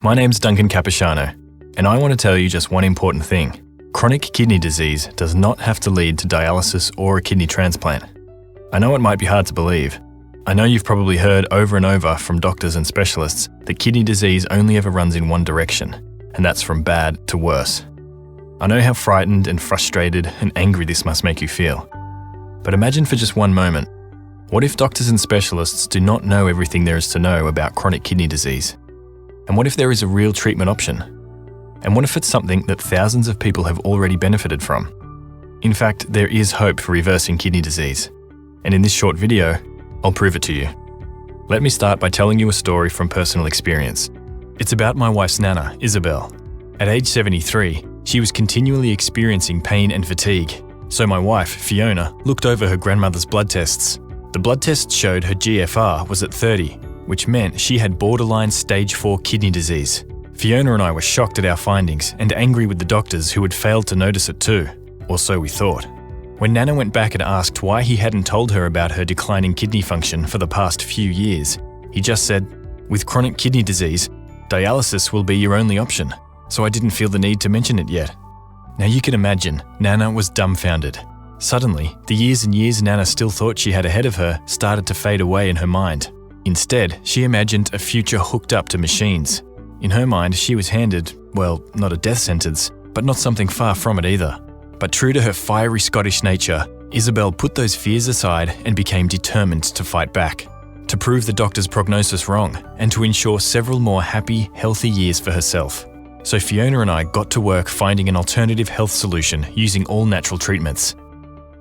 My name's Duncan Capiciano, and I want to tell you just one important thing. Chronic kidney disease does not have to lead to dialysis or a kidney transplant. I know it might be hard to believe. I know you've probably heard over and over from doctors and specialists that kidney disease only ever runs in one direction, and that's from bad to worse. I know how frightened and frustrated and angry this must make you feel. But imagine for just one moment, what if doctors and specialists do not know everything there is to know about chronic kidney disease? And what if there is a real treatment option? And what if it's something that thousands of people have already benefited from? In fact, there is hope for reversing kidney disease. And in this short video, I'll prove it to you. Let me start by telling you a story from personal experience. It's about my wife's nana, Isabel. At age 73, she was continually experiencing pain and fatigue. So my wife, Fiona, looked over her grandmother's blood tests. The blood tests showed her GFR was at 30, which meant she had borderline stage 4 kidney disease. Fiona and I were shocked at our findings and angry with the doctors who had failed to notice it too, or so we thought. When Nana went back and asked why he hadn't told her about her declining kidney function for the past few years, he just said, "With chronic kidney disease, dialysis will be your only option, so I didn't feel the need to mention it yet." Now you can imagine, Nana was dumbfounded. Suddenly, the years and years Nana still thought she had ahead of her started to fade away in her mind. Instead, she imagined a future hooked up to machines. In her mind, she was handed, well, not a death sentence, but not something far from it either. But true to her fiery Scottish nature, Isabel put those fears aside and became determined to fight back, to prove the doctor's prognosis wrong, and to ensure several more happy, healthy years for herself. So Fiona and I got to work finding an alternative health solution using all natural treatments.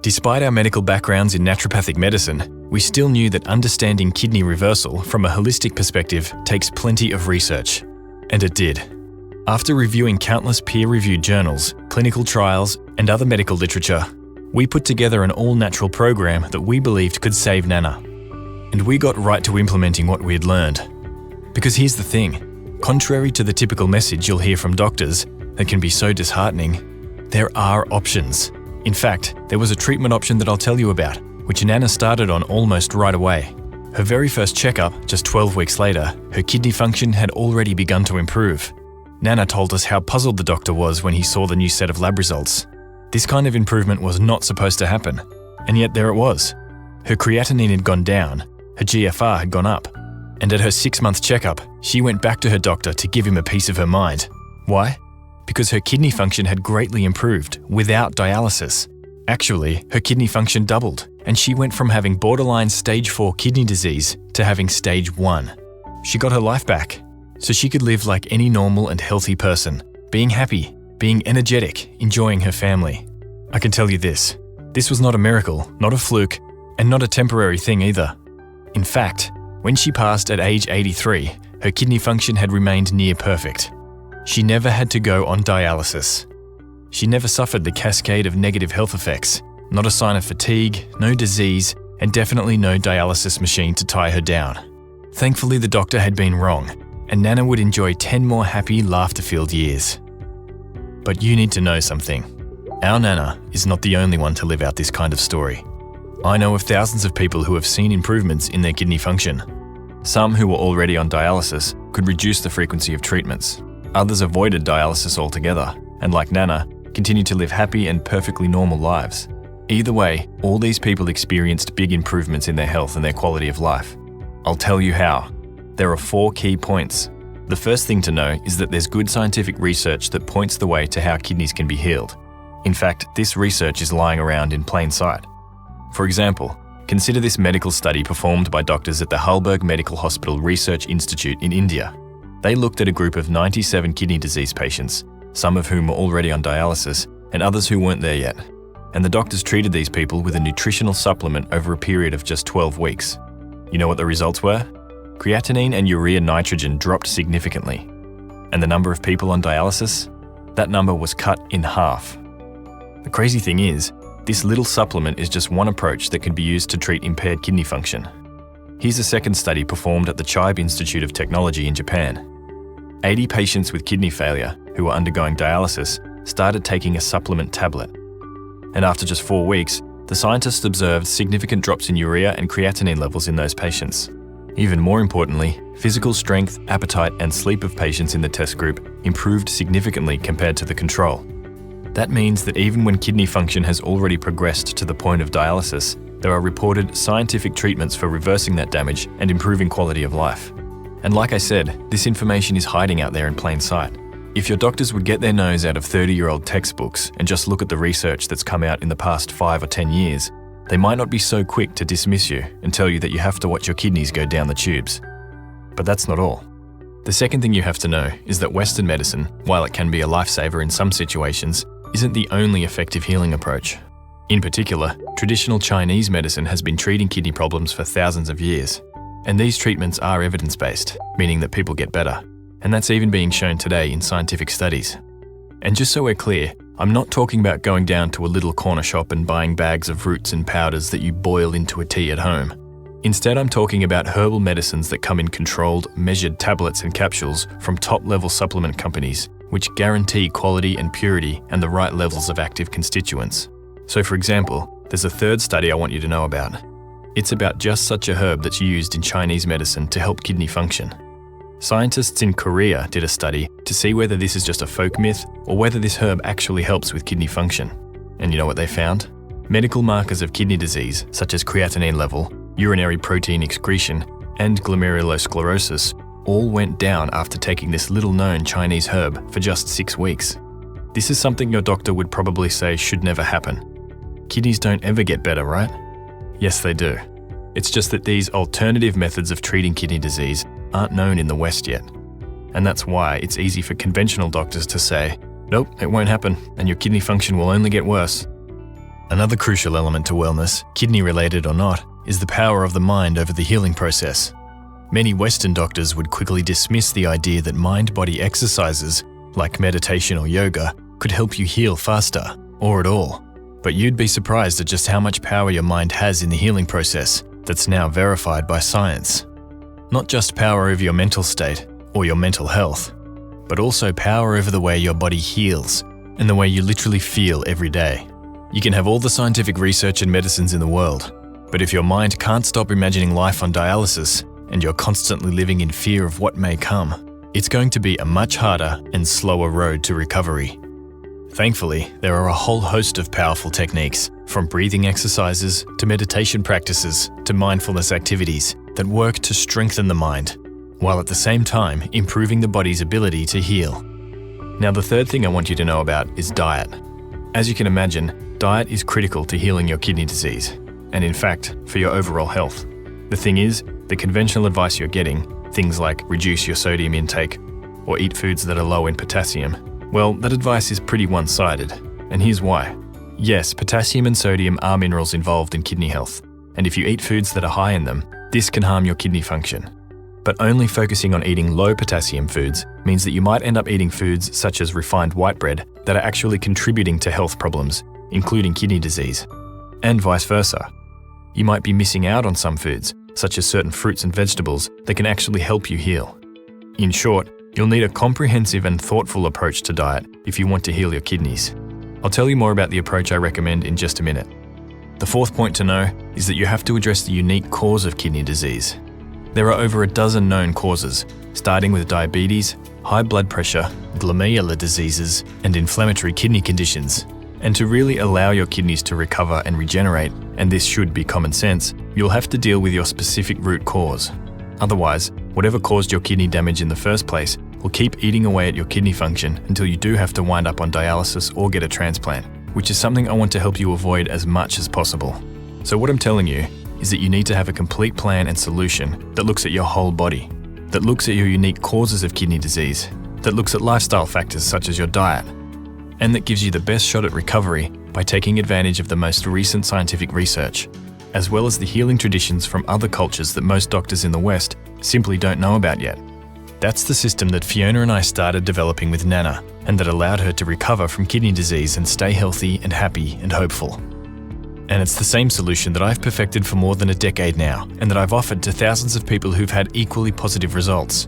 Despite our medical backgrounds in naturopathic medicine, we still knew that understanding kidney reversal from a holistic perspective takes plenty of research. And it did. After reviewing countless peer-reviewed journals, clinical trials, and other medical literature, we put together an all-natural program that we believed could save Nana. And we got right to implementing what we had learned. Because here's the thing, contrary to the typical message you'll hear from doctors that can be so disheartening, there are options. In fact, there was a treatment option that I'll tell you about, which Nana started on almost right away. Her very first checkup, just 12 weeks later, her kidney function had already begun to improve. Nana told us how puzzled the doctor was when he saw the new set of lab results. This kind of improvement was not supposed to happen, and yet there it was. Her creatinine had gone down, her GFR had gone up, and at her 6-month checkup, she went back to her doctor to give him a piece of her mind. Why? Because her kidney function had greatly improved without dialysis. Actually, her kidney function doubled, and she went from having borderline stage 4 kidney disease to having stage 1. She got her life back, so she could live like any normal and healthy person, being happy, being energetic, enjoying her family. I can tell you this was not a miracle, not a fluke, and not a temporary thing either. In fact, when she passed at age 83, her kidney function had remained near perfect. She never had to go on dialysis. She never suffered the cascade of negative health effects, not a sign of fatigue, no disease, and definitely no dialysis machine to tie her down. Thankfully, the doctor had been wrong, and Nana would enjoy 10 more happy, laughter-filled years. But you need to know something. Our Nana is not the only one to live out this kind of story. I know of thousands of people who have seen improvements in their kidney function. Some who were already on dialysis could reduce the frequency of treatments. Others avoided dialysis altogether, and like Nana, continued to live happy and perfectly normal lives. Either way, all these people experienced big improvements in their health and their quality of life. I'll tell you how. There are 4 key points. The first thing to know is that there's good scientific research that points the way to how kidneys can be healed. In fact, this research is lying around in plain sight. For example, consider this medical study performed by doctors at the Halberg Medical Hospital Research Institute in India. They looked at a group of 97 kidney disease patients, some of whom were already on dialysis, and others who weren't there yet. And the doctors treated these people with a nutritional supplement over a period of just 12 weeks. You know what the results were? Creatinine and urea nitrogen dropped significantly. And the number of people on dialysis? That number was cut in half. The crazy thing is, this little supplement is just one approach that can be used to treat impaired kidney function. Here's a second study performed at the Chiba Institute of Technology in Japan. 80 patients with kidney failure who were undergoing dialysis started taking a supplement tablet. And after just 4 weeks, the scientists observed significant drops in urea and creatinine levels in those patients. Even more importantly, physical strength, appetite, and sleep of patients in the test group improved significantly compared to the control. That means that even when kidney function has already progressed to the point of dialysis, there are reported scientific treatments for reversing that damage and improving quality of life. And like I said, this information is hiding out there in plain sight. If your doctors would get their nose out of 30-year-old textbooks and just look at the research that's come out in the past 5 or 10 years, they might not be so quick to dismiss you and tell you that you have to watch your kidneys go down the tubes. But that's not all. The second thing you have to know is that Western medicine, while it can be a lifesaver in some situations, isn't the only effective healing approach. In particular, traditional Chinese medicine has been treating kidney problems for thousands of years. And these treatments are evidence-based, meaning that people get better. And that's even being shown today in scientific studies. And just so we're clear, I'm not talking about going down to a little corner shop and buying bags of roots and powders that you boil into a tea at home. Instead, I'm talking about herbal medicines that come in controlled, measured tablets and capsules from top-level supplement companies, which guarantee quality and purity and the right levels of active constituents. So for example, there's a third study I want you to know about. It's about just such a herb that's used in Chinese medicine to help kidney function. Scientists in Korea did a study to see whether this is just a folk myth or whether this herb actually helps with kidney function. And you know what they found? Medical markers of kidney disease, such as creatinine level, urinary protein excretion, and glomerulosclerosis, all went down after taking this little-known Chinese herb for just 6 weeks. This is something your doctor would probably say should never happen. Kidneys don't ever get better, right? Yes, they do. It's just that these alternative methods of treating kidney disease aren't known in the West yet. And that's why it's easy for conventional doctors to say, nope, it won't happen, and your kidney function will only get worse. Another crucial element to wellness, kidney-related or not, is the power of the mind over the healing process. Many Western doctors would quickly dismiss the idea that mind-body exercises, like meditation or yoga, could help you heal faster, or at all. But you'd be surprised at just how much power your mind has in the healing process that's now verified by science. Not just power over your mental state or your mental health, but also power over the way your body heals and the way you literally feel every day. You can have all the scientific research and medicines in the world, but if your mind can't stop imagining life on dialysis and you're constantly living in fear of what may come, it's going to be a much harder and slower road to recovery. Thankfully, there are a whole host of powerful techniques, from breathing exercises to meditation practices to mindfulness activities, that work to strengthen the mind, while at the same time improving the body's ability to heal. Now, the third thing I want you to know about is diet. As you can imagine, diet is critical to healing your kidney disease, and in fact, for your overall health. The thing is, the conventional advice you're getting, things like reduce your sodium intake or eat foods that are low in potassium, well, that advice is pretty one-sided, and here's why. Yes, potassium and sodium are minerals involved in kidney health, and if you eat foods that are high in them, this can harm your kidney function. But only focusing on eating low potassium foods means that you might end up eating foods such as refined white bread that are actually contributing to health problems, including kidney disease. And vice versa. You might be missing out on some foods, such as certain fruits and vegetables, that can actually help you heal. In short, you'll need a comprehensive and thoughtful approach to diet if you want to heal your kidneys. I'll tell you more about the approach I recommend in just a minute. The fourth point to know is that you have to address the unique cause of kidney disease. There are over a dozen known causes, starting with diabetes, high blood pressure, glomerular diseases, and inflammatory kidney conditions. And to really allow your kidneys to recover and regenerate, and this should be common sense, you'll have to deal with your specific root cause. Otherwise, whatever caused your kidney damage in the first place will keep eating away at your kidney function until you do have to wind up on dialysis or get a transplant, which is something I want to help you avoid as much as possible. So what I'm telling you is that you need to have a complete plan and solution that looks at your whole body, that looks at your unique causes of kidney disease, that looks at lifestyle factors such as your diet, and that gives you the best shot at recovery by taking advantage of the most recent scientific research, as well as the healing traditions from other cultures that most doctors in the West simply don't know about yet. That's the system that Fiona and I started developing with Nana, and that allowed her to recover from kidney disease and stay healthy and happy and hopeful. And it's the same solution that I've perfected for more than a decade now, and that I've offered to thousands of people who've had equally positive results.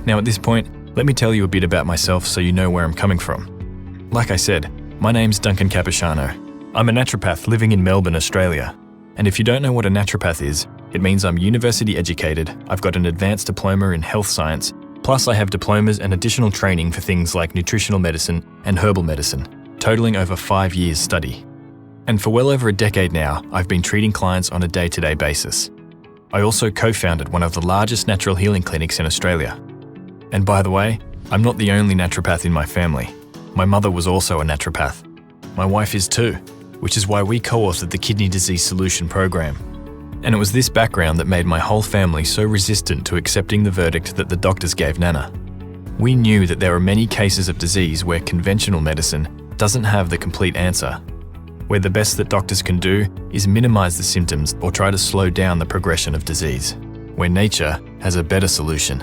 Now at this point, let me tell you a bit about myself so you know where I'm coming from. Like I said, my name's Duncan Capiciano. I'm a naturopath living in Melbourne, Australia. And if you don't know what a naturopath is, It means I'm university educated, I've got an advanced diploma in health science, plus I have diplomas and additional training for things like nutritional medicine and herbal medicine, totaling over 5 years study. And for well over a decade now, I've been treating clients on a day-to-day basis. I also co-founded one of the largest natural healing clinics in Australia. And by the way, I'm not the only naturopath in my family. My mother was also a naturopath. My wife is too, which is why we co-authored the Kidney Disease Solution program. And it was this background that made my whole family so resistant to accepting the verdict that the doctors gave Nana. We knew that there are many cases of disease where conventional medicine doesn't have the complete answer, where the best that doctors can do is minimize the symptoms or try to slow down the progression of disease, where nature has a better solution.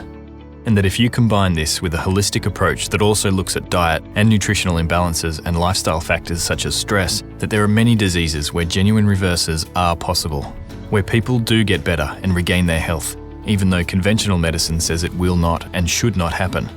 And that if you combine this with a holistic approach that also looks at diet and nutritional imbalances and lifestyle factors such as stress, that there are many diseases where genuine reverses are possible, where people do get better and regain their health, even though conventional medicine says it will not and should not happen.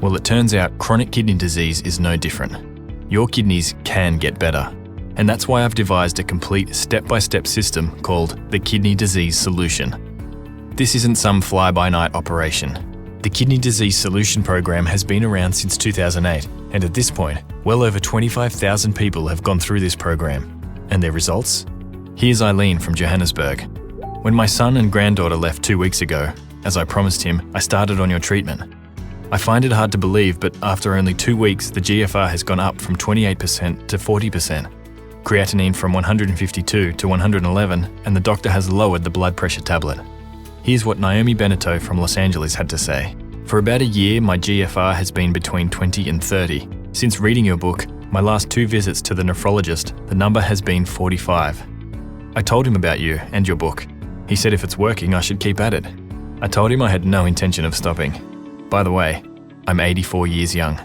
Well, it turns out chronic kidney disease is no different. Your kidneys can get better. And that's why I've devised a complete step-by-step system called the Kidney Disease Solution. This isn't some fly-by-night operation. The Kidney Disease Solution program has been around since 2008, and at this point, well over 25,000 people have gone through this program. And their results? Here's Eileen from Johannesburg. When my son and granddaughter left 2 weeks ago, as I promised him, I started on your treatment. I find it hard to believe, but after only 2 weeks, the GFR has gone up from 28% to 40%. Creatinine from 152 to 111, and the doctor has lowered the blood pressure tablet. Here's what Naomi Beneteau from Los Angeles had to say. For about a year, my GFR has been between 20 and 30. Since reading your book, my last 2 visits to the nephrologist, the number has been 45. I told him about you and your book. He said if it's working, I should keep at it. I told him I had no intention of stopping. By the way, I'm 84 years young.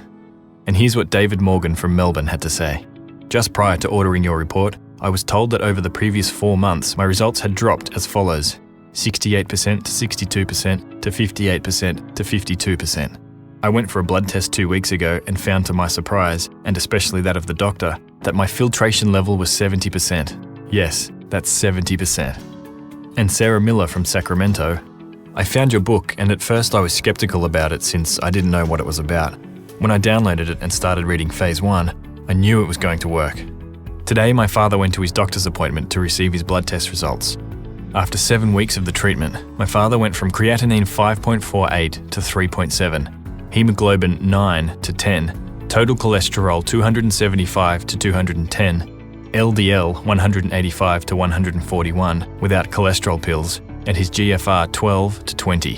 And here's what David Morgan from Melbourne had to say. Just prior to ordering your report, I was told that over the previous 4 months, my results had dropped as follows: 68% to 62% to 58% to 52%. I went for a blood test 2 weeks ago and found to my surprise, and especially that of the doctor, that my filtration level was 70%. Yes, that's 70%. And Sarah Miller from Sacramento. I found your book, and at first I was skeptical about it since I didn't know what it was about. When I downloaded it and started reading Phase 1, I knew it was going to work. Today, my father went to his doctor's appointment to receive his blood test results. After 7 weeks of the treatment, my father went from creatinine 5.48 to 3.7, hemoglobin 9 to 10, total cholesterol 275 to 210, LDL 185 to 141 without cholesterol pills, and his GFR 12 to 20.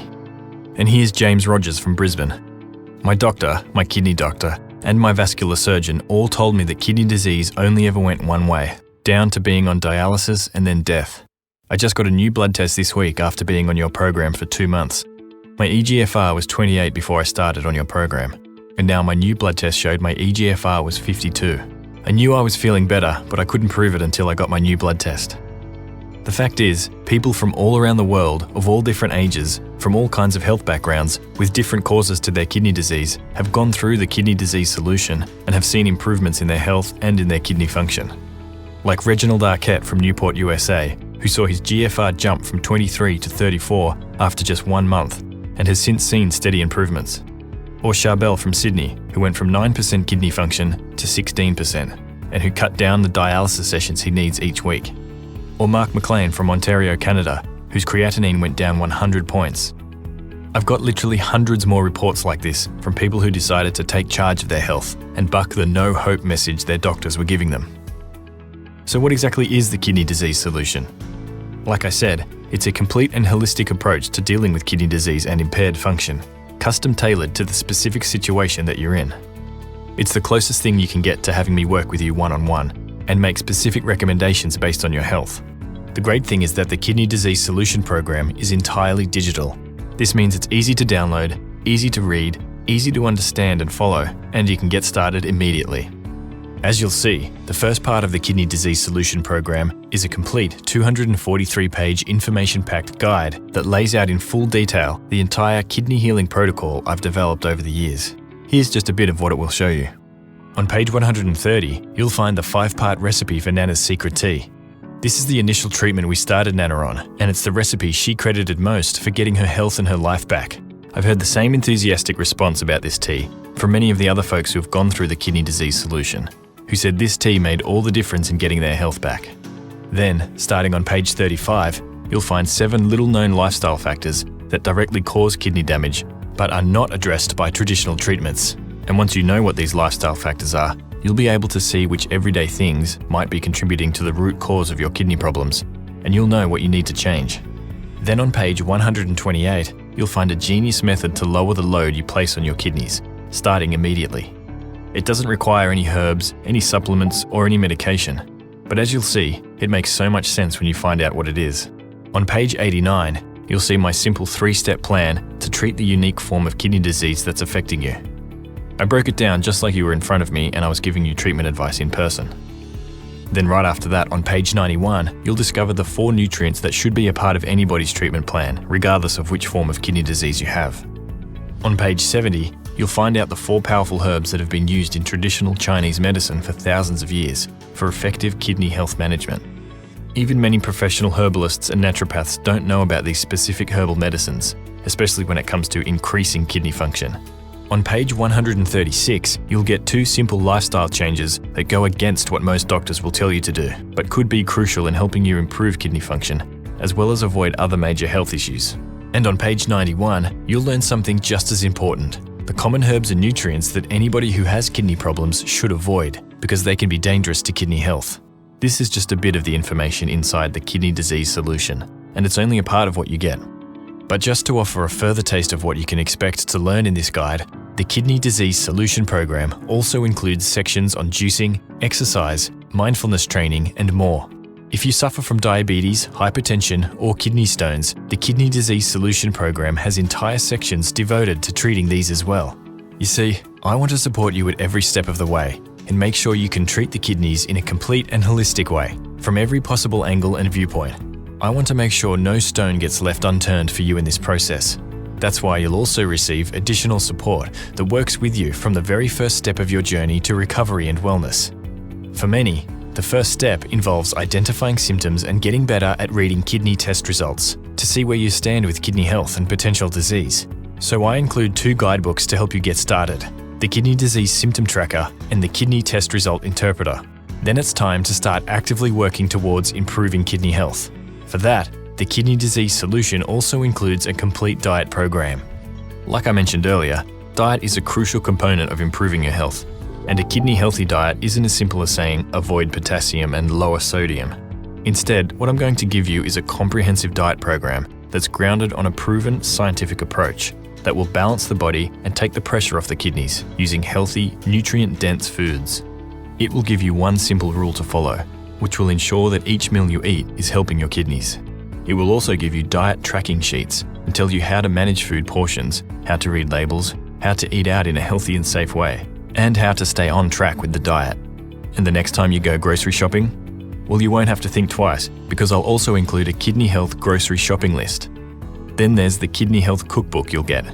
And here's James Rogers from Brisbane. My doctor, my kidney doctor, and my vascular surgeon all told me that kidney disease only ever went one way, down to being on dialysis and then death. I just got a new blood test this week after being on your program for 2 months. My eGFR was 28 before I started on your program, and now my new blood test showed my eGFR was 52. I knew I was feeling better, but I couldn't prove it until I got my new blood test. The fact is, people from all around the world, of all different ages, from all kinds of health backgrounds, with different causes to their kidney disease, have gone through the Kidney Disease Solution and have seen improvements in their health and in their kidney function. Like Reginald Arquette from Newport, USA, who saw his GFR jump from 23 to 34 after just 1 month, and has since seen steady improvements. Or Charbel from Sydney, who went from 9% kidney function to 16%, and who cut down the dialysis sessions he needs each week. Or Mark McLean from Ontario, Canada, whose creatinine went down 100 points. I've got literally hundreds more reports like this from people who decided to take charge of their health and buck the no hope message their doctors were giving them. So what exactly is the Kidney Disease Solution? Like I said, it's a complete and holistic approach to dealing with kidney disease and impaired function, custom-tailored to the specific situation that you're in. It's the closest thing you can get to having me work with you one-on-one and make specific recommendations based on your health. The great thing is that the Kidney Disease Solution program is entirely digital. This means it's easy to download, easy to read, easy to understand and follow, and you can get started immediately. As you'll see, the first part of the Kidney Disease Solution program is a complete 243-page information-packed guide that lays out in full detail the entire kidney healing protocol I've developed over the years. Here's just a bit of what it will show you. On page 130, you'll find the 5-part recipe for Nana's secret tea. This is the initial treatment we started Nana on, and it's the recipe she credited most for getting her health and her life back. I've heard the same enthusiastic response about this tea from many of the other folks who have gone through the kidney disease solution, who said this tea made all the difference in getting their health back. Then, starting on page 35, you'll find 7 little-known lifestyle factors that directly cause kidney damage but are not addressed by traditional treatments. And once you know what these lifestyle factors are, you'll be able to see which everyday things might be contributing to the root cause of your kidney problems, and you'll know what you need to change. Then on page 128, you'll find a genius method to lower the load you place on your kidneys, starting immediately. It doesn't require any herbs, any supplements, or any medication, but as you'll see, it makes so much sense when you find out what it is. On page 89, you'll see my simple 3-step plan to treat the unique form of kidney disease that's affecting you. I broke it down just like you were in front of me and I was giving you treatment advice in person. Then right after that, on page 91, you'll discover the 4 nutrients that should be a part of anybody's treatment plan, regardless of which form of kidney disease you have. On page 70, you'll find out the 4 powerful herbs that have been used in traditional Chinese medicine for thousands of years for effective kidney health management. Even many professional herbalists and naturopaths don't know about these specific herbal medicines, especially when it comes to increasing kidney function. On page 136, you'll get 2 simple lifestyle changes that go against what most doctors will tell you to do, but could be crucial in helping you improve kidney function, as well as avoid other major health issues. And on page 91, you'll learn something just as important: the common herbs and nutrients that anybody who has kidney problems should avoid, because they can be dangerous to kidney health. This is just a bit of the information inside the kidney disease solution, and it's only a part of what you get. But just to offer a further taste of what you can expect to learn in this guide, the Kidney Disease Solution Program also includes sections on juicing, exercise, mindfulness training, and more. If you suffer from diabetes, hypertension, or kidney stones, the Kidney Disease Solution Program has entire sections devoted to treating these as well. You see, I want to support you at every step of the way and make sure you can treat the kidneys in a complete and holistic way, from every possible angle and viewpoint. I want to make sure no stone gets left unturned for you in this process. That's why you'll also receive additional support that works with you from the very first step of your journey to recovery and wellness. For many, the first step involves identifying symptoms and getting better at reading kidney test results to see where you stand with kidney health and potential disease. So I include 2 guidebooks to help you get started: the Kidney Disease Symptom Tracker and the Kidney Test Result Interpreter. Then it's time to start actively working towards improving kidney health. For that, the Kidney Disease Solution also includes a complete diet program. Like I mentioned earlier, diet is a crucial component of improving your health, and a kidney-healthy diet isn't as simple as saying avoid potassium and lower sodium. Instead, what I'm going to give you is a comprehensive diet program that's grounded on a proven scientific approach that will balance the body and take the pressure off the kidneys using healthy, nutrient-dense foods. It will give you one simple rule to follow, which will ensure that each meal you eat is helping your kidneys. It will also give you diet tracking sheets and tell you how to manage food portions, how to read labels, how to eat out in a healthy and safe way, and how to stay on track with the diet. And the next time you go grocery shopping, well, you won't have to think twice, because I'll also include a kidney health grocery shopping list. Then there's the Kidney Health Cookbook you'll get.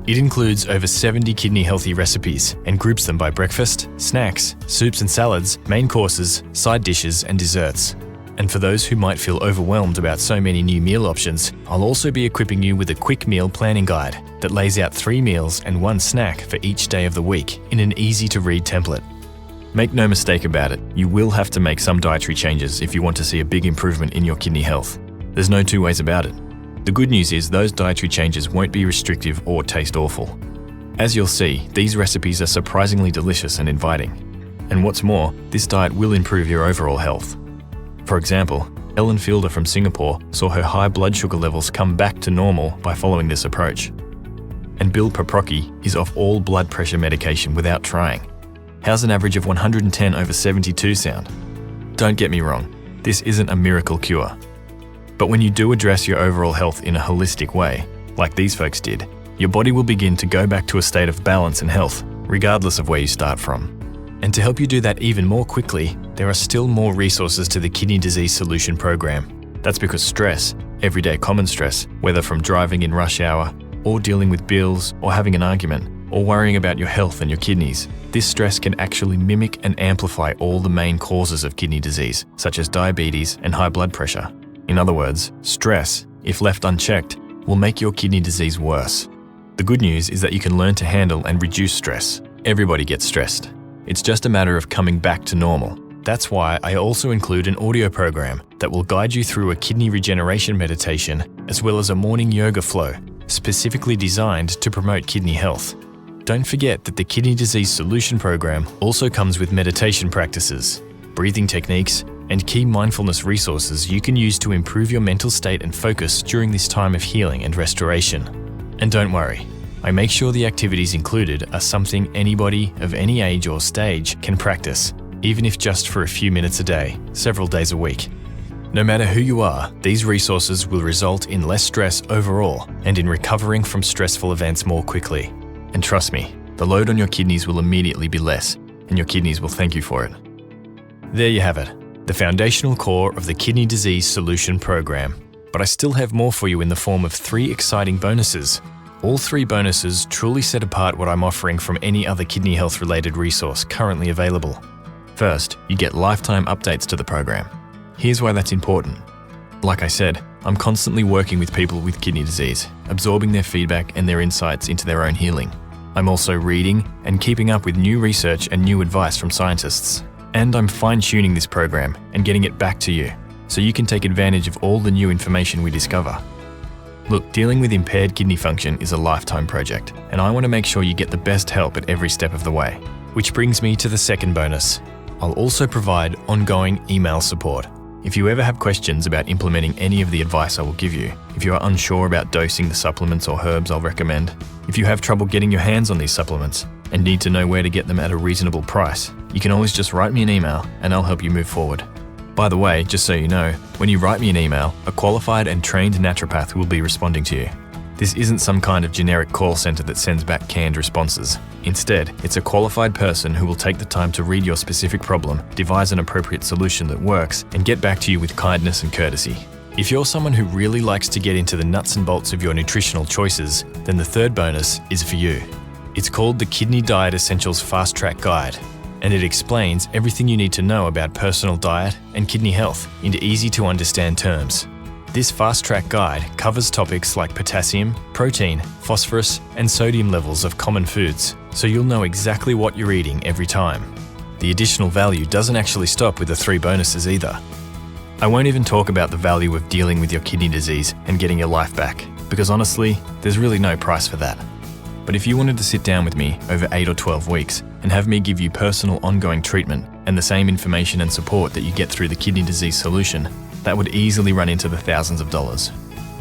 It includes over 70 kidney healthy recipes and groups them by breakfast, snacks, soups and salads, main courses, side dishes and desserts. And for those who might feel overwhelmed about so many new meal options, I'll also be equipping you with a quick meal planning guide that lays out 3 meals and 1 snack for each day of the week in an easy-to-read template. Make no mistake about it, you will have to make some dietary changes if you want to see a big improvement in your kidney health. There's no 2 ways about it. The good news is those dietary changes won't be restrictive or taste awful. As you'll see, these recipes are surprisingly delicious and inviting. And what's more, this diet will improve your overall health. For example, Ellen Fielder from Singapore saw her high blood sugar levels come back to normal by following this approach. And Bill Paprocki is off all blood pressure medication without trying. How's an average of 110/72 sound? Don't get me wrong, this isn't a miracle cure. But when you do address your overall health in a holistic way, like these folks did, your body will begin to go back to a state of balance and health, regardless of where you start from. And to help you do that even more quickly, there are still more resources to the Kidney Disease Solution Program. That's because stress, everyday common stress, whether from driving in rush hour, or dealing with bills, or having an argument, or worrying about your health and your kidneys, this stress can actually mimic and amplify all the main causes of kidney disease, such as diabetes and high blood pressure. In other words, stress, if left unchecked, will make your kidney disease worse. The good news is that you can learn to handle and reduce stress. Everybody gets stressed. It's just a matter of coming back to normal. That's why I also include an audio program that will guide you through a kidney regeneration meditation as well as a morning yoga flow, specifically designed to promote kidney health. Don't forget that the Kidney Disease Solution Program also comes with meditation practices, breathing techniques, and key mindfulness resources you can use to improve your mental state and focus during this time of healing and restoration. And don't worry, I make sure the activities included are something anybody of any age or stage can practice, even if just for a few minutes a day, several days a week. No matter who you are, these resources will result in less stress overall and in recovering from stressful events more quickly. And trust me, the load on your kidneys will immediately be less, and your kidneys will thank you for it. There you have it, the foundational core of the Kidney Disease Solution Program. But I still have more for you in the form of 3 exciting bonuses. All 3 bonuses truly set apart what I'm offering from any other kidney health related resource currently available. First, you get lifetime updates to the program. Here's why that's important. Like I said, I'm constantly working with people with kidney disease, absorbing their feedback and their insights into their own healing. I'm also reading and keeping up with new research and new advice from scientists. And I'm fine-tuning this program and getting it back to you, so you can take advantage of all the new information we discover. Look, dealing with impaired kidney function is a lifetime project, and I want to make sure you get the best help at every step of the way. Which brings me to the second bonus. I'll also provide ongoing email support. If you ever have questions about implementing any of the advice I will give you, if you are unsure about dosing the supplements or herbs I'll recommend, if you have trouble getting your hands on these supplements and need to know where to get them at a reasonable price, you can always just write me an email and I'll help you move forward. By the way, just so you know, when you write me an email, a qualified and trained naturopath will be responding to you. This isn't some kind of generic call center that sends back canned responses. Instead, it's a qualified person who will take the time to read your specific problem, devise an appropriate solution that works, and get back to you with kindness and courtesy. If you're someone who really likes to get into the nuts and bolts of your nutritional choices, then the third bonus is for you. It's called the Kidney Diet Essentials Fast Track Guide, and it explains everything you need to know about personal diet and kidney health into easy to understand terms. This fast track guide covers topics like potassium, protein, phosphorus, and sodium levels of common foods, so you'll know exactly what you're eating every time. The additional value doesn't actually stop with the 3 bonuses either. I won't even talk about the value of dealing with your kidney disease and getting your life back, because honestly, there's really no price for that. But if you wanted to sit down with me over 8 or 12 weeks and have me give you personal ongoing treatment and the same information and support that you get through the Kidney Disease Solution, that would easily run into the thousands of dollars.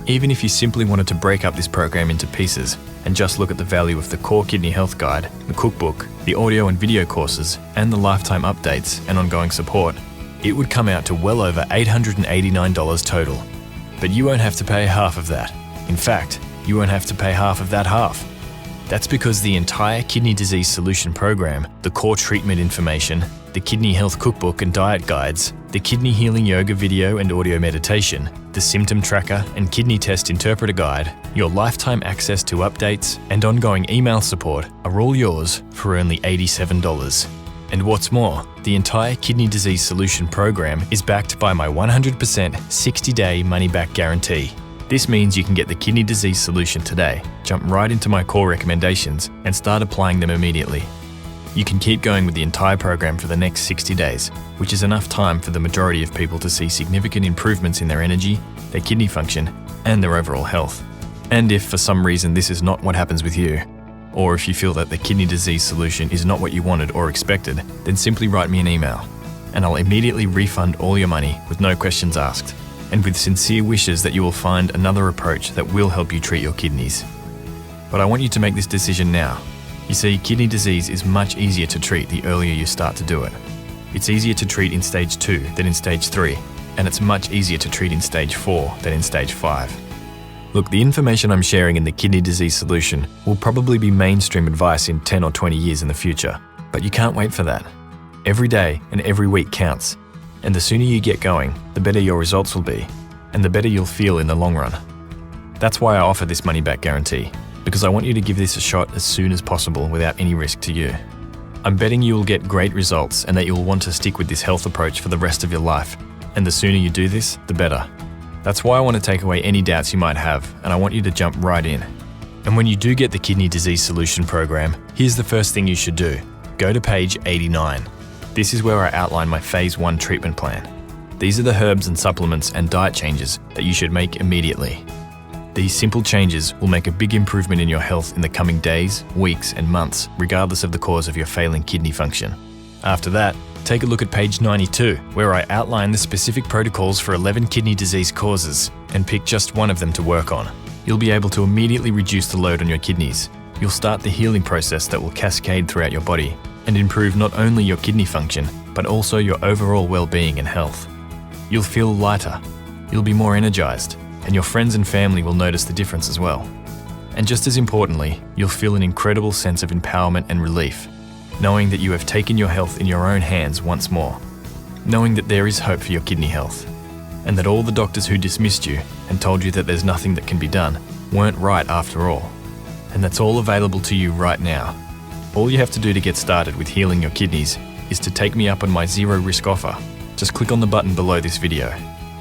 Even if you simply wanted to break up this program into pieces and just look at the value of the core kidney health guide, the cookbook, the audio and video courses, and the lifetime updates and ongoing support, it would come out to well over $889 total. But you won't have to pay half of that. In fact, you won't have to pay half of that half. That's because the entire Kidney Disease Solution Program, the core treatment information, the Kidney Health Cookbook and diet guides, the Kidney Healing Yoga video and audio meditation, the Symptom Tracker and Kidney Test Interpreter Guide, your lifetime access to updates, and ongoing email support are all yours for only $87. And what's more, the entire Kidney Disease Solution Program is backed by my 100% 60-day money-back guarantee. This means you can get the Kidney Disease Solution today, jump right into my core recommendations, and start applying them immediately. You can keep going with the entire program for the next 60 days, which is enough time for the majority of people to see significant improvements in their energy, their kidney function, and their overall health. And if for some reason this is not what happens with you, or if you feel that the Kidney Disease Solution is not what you wanted or expected, then simply write me an email, and I'll immediately refund all your money with no questions asked, and with sincere wishes that you will find another approach that will help you treat your kidneys. But I want you to make this decision now. You see, kidney disease is much easier to treat the earlier you start to do it. It's easier to treat in stage 2 than in stage 3, and it's much easier to treat in stage 4 than in stage 5. Look, the information I'm sharing in the Kidney Disease Solution will probably be mainstream advice in 10 or 20 years in the future, but you can't wait for that. Every day and every week counts, and the sooner you get going, the better your results will be, and the better you'll feel in the long run. That's why I offer this money-back guarantee, because I want you to give this a shot as soon as possible without any risk to you. I'm betting you will get great results and that you will want to stick with this health approach for the rest of your life. And the sooner you do this, the better. That's why I want to take away any doubts you might have, and I want you to jump right in. And when you do get the Kidney Disease Solution Program, here's the first thing you should do. Go to page 89. This is where I outline my Phase 1 treatment plan. These are the herbs and supplements and diet changes that you should make immediately. These simple changes will make a big improvement in your health in the coming days, weeks, and months, regardless of the cause of your failing kidney function. After that, take a look at page 92, where I outline the specific protocols for 11 kidney disease causes and pick just one of them to work on. You'll be able to immediately reduce the load on your kidneys. You'll start the healing process that will cascade throughout your body and improve not only your kidney function, but also your overall well-being and health. You'll feel lighter, you'll be more energized, and your friends and family will notice the difference as well. And just as importantly, you'll feel an incredible sense of empowerment and relief, knowing that you have taken your health in your own hands once more, knowing that there is hope for your kidney health, and that all the doctors who dismissed you and told you that there's nothing that can be done weren't right after all. And that's all available to you right now. All you have to do to get started with healing your kidneys is to take me up on my zero risk offer. Just click on the button below this video.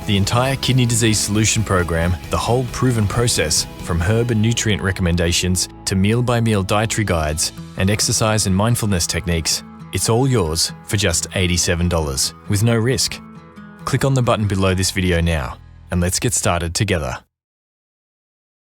The entire Kidney Disease Solution Program, the whole proven process, from herb and nutrient recommendations to meal-by-meal dietary guides and exercise and mindfulness techniques, it's all yours for just $87 with no risk. Click on the button below this video now, and let's get started together.